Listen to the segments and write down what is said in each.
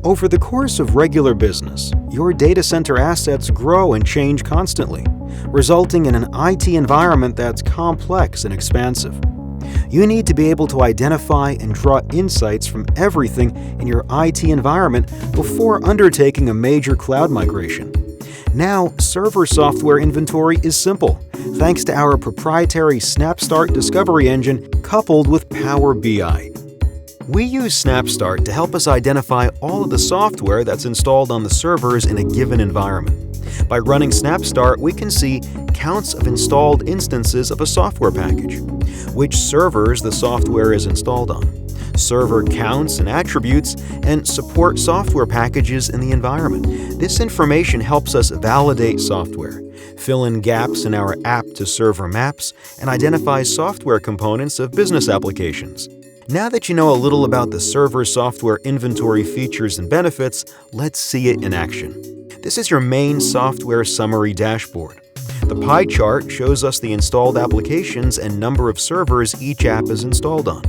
Over the course of regular business, your data center assets grow and change constantly, resulting in an IT environment that's complex and expansive. You need to be able to identify and draw insights from everything in your IT environment before undertaking a major cloud migration. Now, server software inventory is simple, thanks to our proprietary SnapStart discovery engine coupled with Power BI. We use SnapStart to help us identify all of the software that's installed on the servers in a given environment. By running SnapStart, we can see counts of installed instances of a software package, which servers the software is installed on, server counts and attributes, and support software packages in the environment. This information helps us validate software, fill in gaps in our app-to-server maps, and identify software components of business applications. Now that you know a little about the server software inventory features and benefits, let's see it in action. This is your main software summary dashboard. The pie chart shows us the installed applications and number of servers each app is installed on.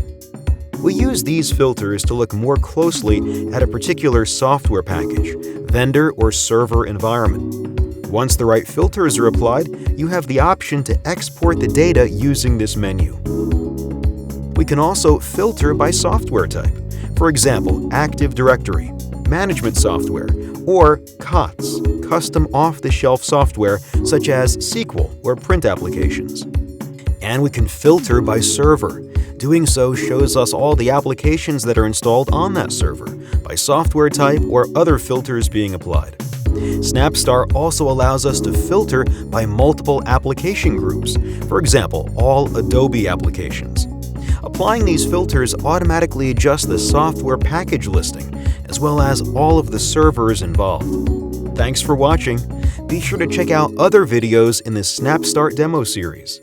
We use these filters to look more closely at a particular software package, vendor, or server environment. Once the right filters are applied, you have the option to export the data using this menu. We can also filter by software type, for example, Active Directory, management software, or COTS, custom off-the-shelf software such as SQL or print applications. And we can filter by server. Doing so shows us all the applications that are installed on that server, by software type or other filters being applied. SnapStart also allows us to filter by multiple application groups, for example, all Adobe applications. Applying these filters automatically adjusts the software package listing, as well as all of the servers involved. Thanks for watching. Be sure to check out other videos in the SnapStart demo series.